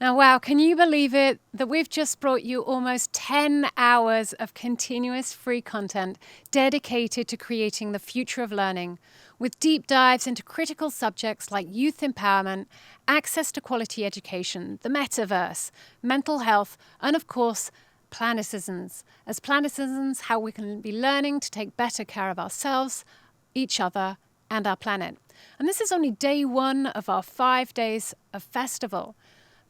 Now, wow, can you believe it that we've just brought you almost 10 hours of continuous free content dedicated to creating the future of learning, with deep dives into critical subjects like youth empowerment, access to quality education, the metaverse, mental health, and of course, planeticisms. As planeticisms, how we can be learning to take better care of ourselves, each other, and our planet. And this is only day one of our 5 days of festival.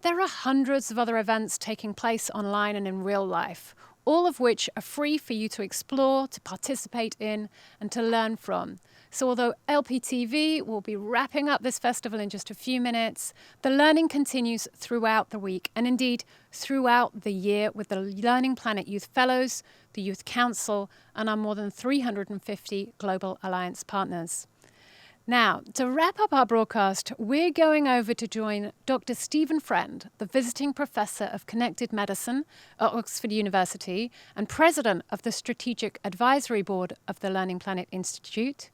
There are hundreds of other events taking place online and in real life, all of which are free for you to explore, to participate in, and to learn from. So although LPTV will be wrapping up this festival in just a few minutes, the learning continues throughout the week and indeed throughout the year with the Learning Planet Youth Fellows, the Youth Council, and our more than 350 Global Alliance partners. Now, to wrap up our broadcast, we're going over to join Dr. Stephen Friend, the Visiting Professor of Connected Medicine at Oxford University and President of the Strategic Advisory Board of the Learning Planet Institute.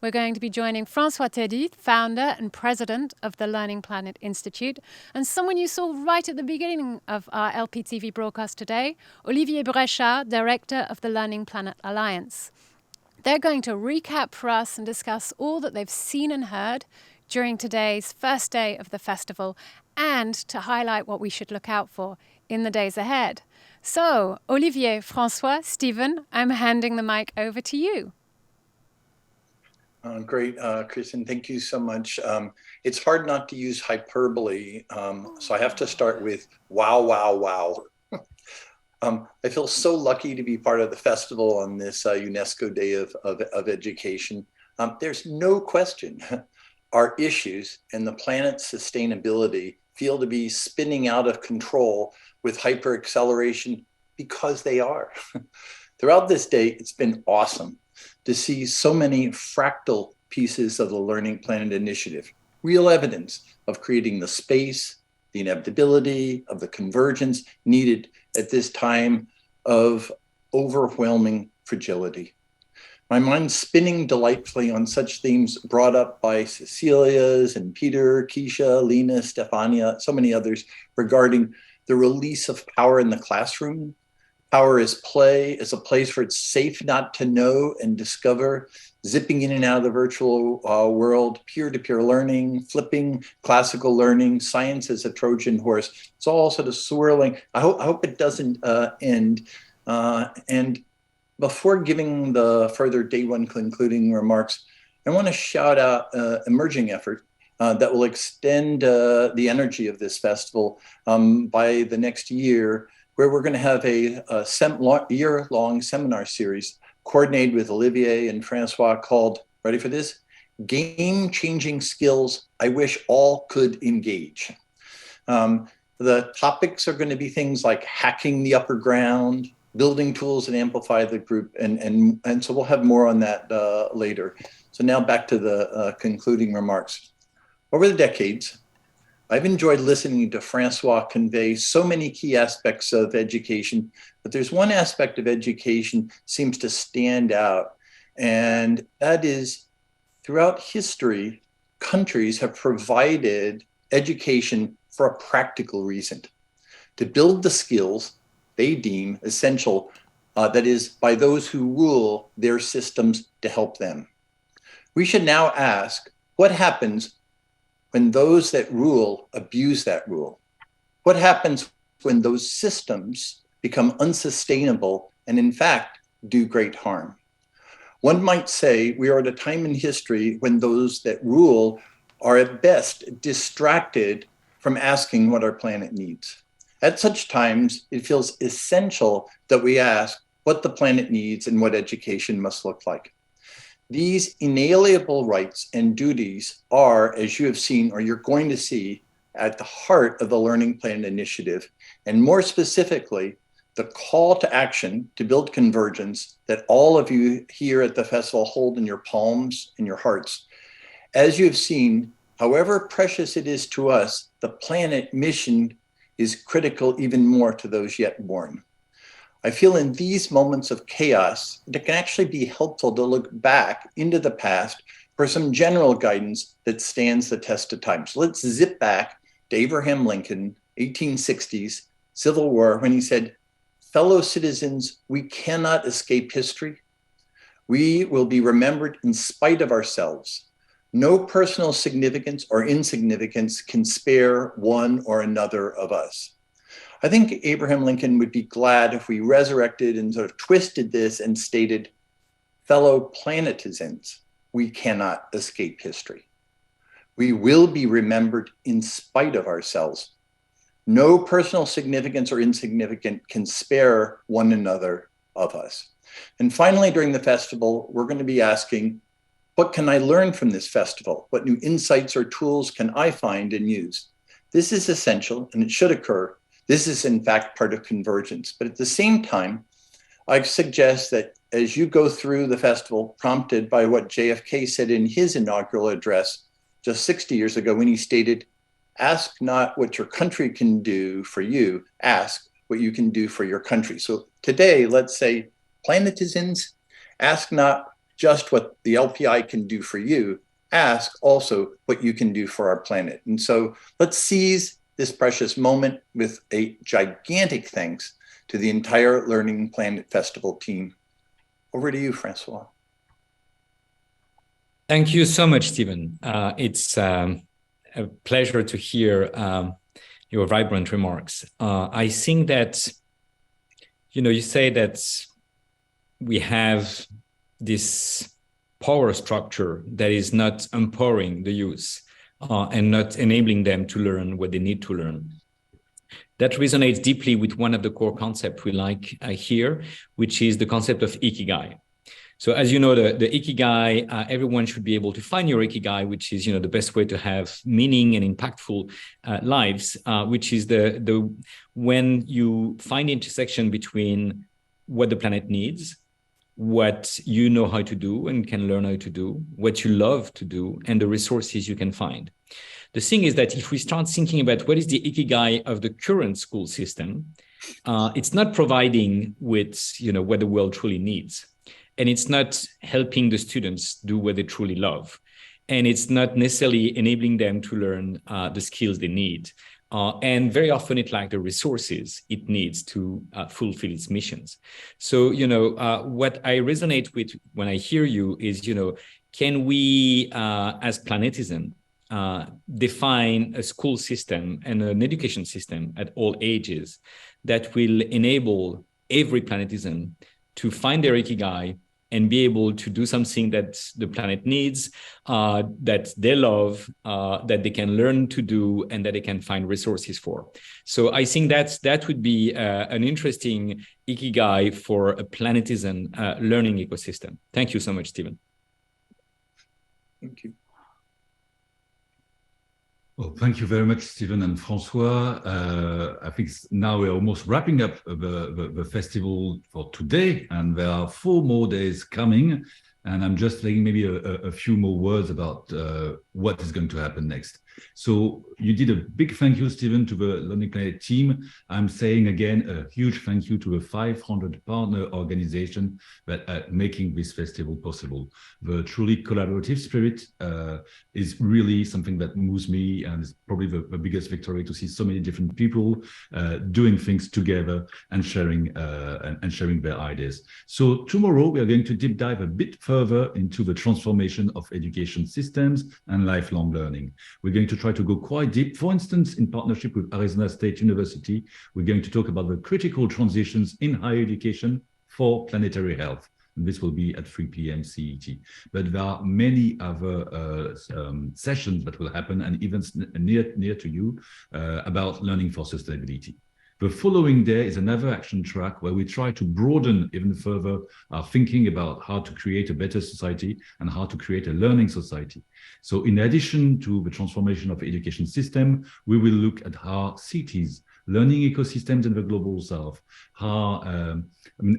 We're going to be joining François Taddei, Founder and President of the Learning Planet Institute, and someone you saw right at the beginning of our LPTV broadcast today, Olivier Bréchard, Director of the Learning Planet Alliance. They're going to recap for us and discuss all that they've seen and heard during today's first day of the festival and to highlight what we should look out for in the days ahead. So, Olivier, François, Stephen, I'm handing the mic over to you. Great, Kristen, thank you so much. It's hard not to use hyperbole, so I have to start with wow, wow, wow. I feel so lucky to be part of the festival on this UNESCO Day of Education. There's no question our issues and the planet's sustainability feel to be spinning out of control with hyper-acceleration because they are. Throughout this day, it's been awesome to see so many fractal pieces of the Learning Planet initiative, real evidence of creating the space, the inevitability of the convergence needed at this time of overwhelming fragility. My mind's spinning delightfully on such themes brought up by Cecilia's and Peter, Keisha, Lena, Stefania, so many others regarding the release of power in the classroom. Power is play, is a place where it's safe not to know and discover, zipping in and out of the virtual world, peer-to-peer learning, flipping classical learning, science as a Trojan horse. It's all sort of swirling. I hope it doesn't end. And before giving the further day one concluding remarks, I want to shout out emerging effort that will extend the energy of this festival by the next year, where we're going to have a year-long seminar series coordinated with Olivier and François called, ready for this? Game-Changing Skills I Wish All Could Engage. The topics are going to be things like hacking the upper ground, building tools that amplify the group, and so we'll have more on that later. So now back to the concluding remarks. Over the decades, I've enjoyed listening to François convey so many key aspects of education, but there's one aspect of education seems to stand out, and that is throughout history, countries have provided education for a practical reason, to build the skills they deem essential, that is, by those who rule their systems to help them. We should now ask, what happens when those that rule abuse that rule? What happens when those systems become unsustainable and in fact do great harm? One might say we are at a time in history when those that rule are at best distracted from asking what our planet needs. At such times, it feels essential that we ask what the planet needs and what education must look like. These inalienable rights and duties are, as you have seen, or you're going to see, at the heart of the Learning Planet initiative, and more specifically, the call to action to build convergence that all of you here at the festival hold in your palms and your hearts. As you have seen, however precious it is to us, the planet mission is critical even more to those yet born. I feel in these moments of chaos, it can actually be helpful to look back into the past for some general guidance that stands the test of time. So let's zip back to Abraham Lincoln, 1860s, Civil War, when he said, "Fellow citizens, we cannot escape history. We will be remembered in spite of ourselves. No personal significance or insignificance can spare one or another of us." I think Abraham Lincoln would be glad if we resurrected and sort of twisted this and stated, "Fellow planetizens, we cannot escape history. We will be remembered in spite of ourselves. No personal significance or insignificance can spare one another of us." And finally, during the festival, we're going to be asking, what can I learn from this festival? What new insights or tools can I find and use? This is essential and it should occur. This is in fact part of convergence. But at the same time, I suggest that as you go through the festival, prompted by what JFK said in his inaugural address just 60 years ago when he stated, "Ask not what your country can do for you, ask what you can do for your country." So today, let's say, planetizens, ask not just what the LPI can do for you, ask also what you can do for our planet. And so let's seize this precious moment with a gigantic thanks to the entire Learning Planet Festival team. Over to you, François. Thank you so much, Stephen. It's a pleasure to hear your vibrant remarks. I think that, you say that we have this power structure that is not empowering the youth and not enabling them to learn what they need to learn. That resonates deeply with one of the core concepts we like here, which is the concept of ikigai. So as you know, the ikigai, everyone should be able to find your ikigai, which is, the best way to have meaning and impactful lives, which is the when you find the intersection between what the planet needs, what you know how to do and can learn how to do, what you love to do, and the resources you can find. The thing is that if we start thinking about what is the ikigai of the current school system, it's not providing with, what the world truly needs. And it's not helping the students do what they truly love. And it's not necessarily enabling them to learn the skills they need. And very often it lacks the resources it needs to fulfill its missions. So, what I resonate with when I hear you is, can we, as planetizen, define a school system and an education system at all ages that will enable every planetizen to find their ikigai and be able to do something that the planet needs, that they love, that they can learn to do, and that they can find resources for. So I think that would be an interesting ikigai for a planetizen learning ecosystem. Thank you so much, Stephen. Thank you. Well, thank you very much, Stephen and François. I think now we're almost wrapping up the festival for today, and there are 4 more days coming. And I'm just saying maybe a few more words about what is going to happen next. So you did a big thank you, Stephen, to the LearningPlanet team. I'm saying again, a huge thank you to the 500 partner organizations that are making this festival possible. The truly collaborative spirit is really something that moves me, and is probably the biggest victory to see so many different people doing things together and sharing their ideas. So tomorrow we are going to deep dive a bit further into the transformation of education systems and lifelong learning. We're going to try to go quite deep. For instance, in partnership with Arizona State University, we're going to talk about the critical transitions in higher education for planetary health. And this will be at 3 p.m. CET. But there are many other sessions that will happen, and events near to you about learning for sustainability. The following day is another action track where we try to broaden even further our thinking about how to create a better society and how to create a learning society. So in addition to the transformation of the education system, we will look at how cities, learning ecosystems in the global south, how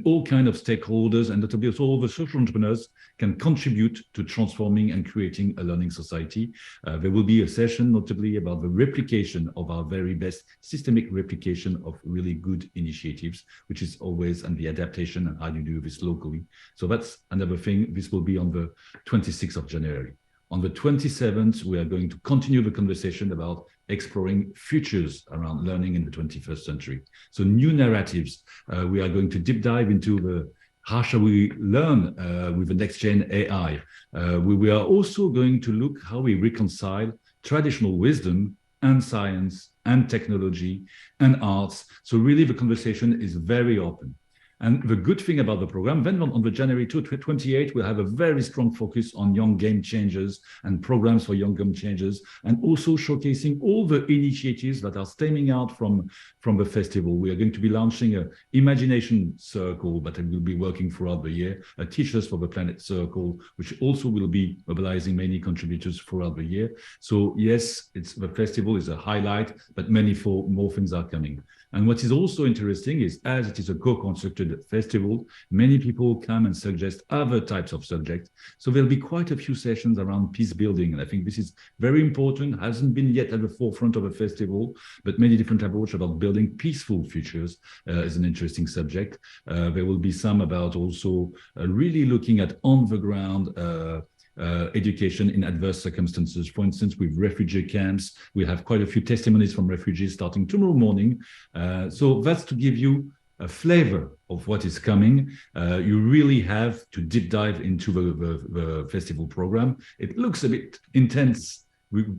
all kinds of stakeholders and notably also all the social entrepreneurs can contribute to transforming and creating a learning society. There will be a session notably about the replication of our very best systemic replication of really good initiatives, which is always and the adaptation and how you do this locally. So that's another thing. This will be on the 26th of January. On the 27th, we are going to continue the conversation about exploring futures around learning in the 21st century. So new narratives. We are going to deep dive into the how shall we learn with the next-gen AI. We are also going to look how we reconcile traditional wisdom and science and technology and arts. So really the conversation is very open. And the good thing about the program, then on the January 28, we'll have a very strong focus on young game changers and programs for young game changers, and also showcasing all the initiatives that are stemming out from the festival. We are going to be launching an imagination circle that will be working throughout the year, a Teachers for the Planet circle, which also will be mobilizing many contributors throughout the year. So yes, the festival is a highlight, but many more things are coming. And what is also interesting is, as it is a co-constructed festival, many people come and suggest other types of subjects. So there'll be quite a few sessions around peace building. And I think this is very important, hasn't been yet at the forefront of a festival, but many different approaches about building peaceful futures is an interesting subject. There will be some about also really looking at on-the-ground education in adverse circumstances. For instance, with refugee camps, we have quite a few testimonies from refugees starting tomorrow morning. So that's to give you a flavor of what is coming. You really have to deep dive into the festival program. It looks a bit intense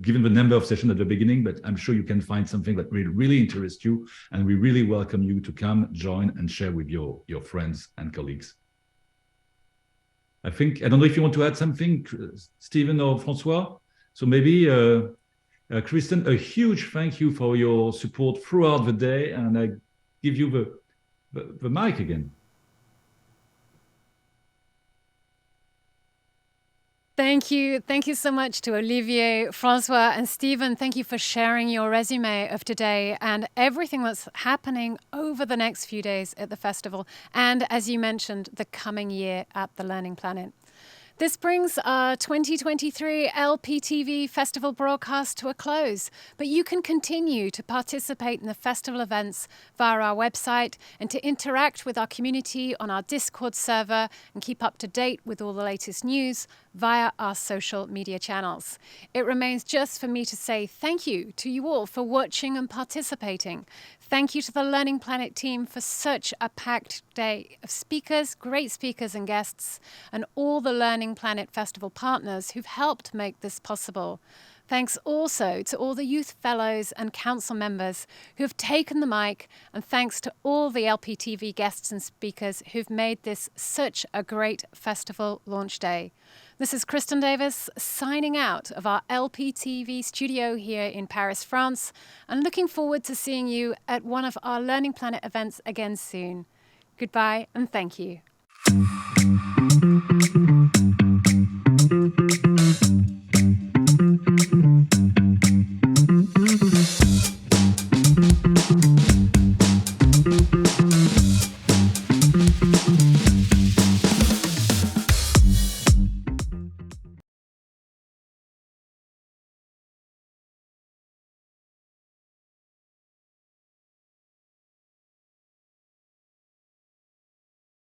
given the number of sessions at the beginning, but I'm sure you can find something that will really interest you, and we really welcome you to come, join, and share with your friends and colleagues. I don't know if you want to add something, Stephen or François. So maybe, Kristen, a huge thank you for your support throughout the day, and I give you the mic again. Thank you. Thank you so much to Olivier, François, and Stephen. Thank you for sharing your resume of today and everything that's happening over the next few days at the festival. And as you mentioned, the coming year at the Learning Planet. This brings our 2023 LPTV festival broadcast to a close, but you can continue to participate in the festival events via our website and to interact with our community on our Discord server and keep up to date with all the latest news via our social media channels. It remains just for me to say thank you to you all for watching and participating. Thank you to the Learning Planet team for such a packed day of speakers, great speakers and guests, and all the Learning Planet Festival partners who've helped make this possible. Thanks also to all the youth fellows and council members who've taken the mic, and thanks to all the LPTV guests and speakers who've made this such a great festival launch day. This is Kristen Davis signing out of our LPTV studio here in Paris, France, and looking forward to seeing you at one of our Learning Planet events again soon. Goodbye and thank you.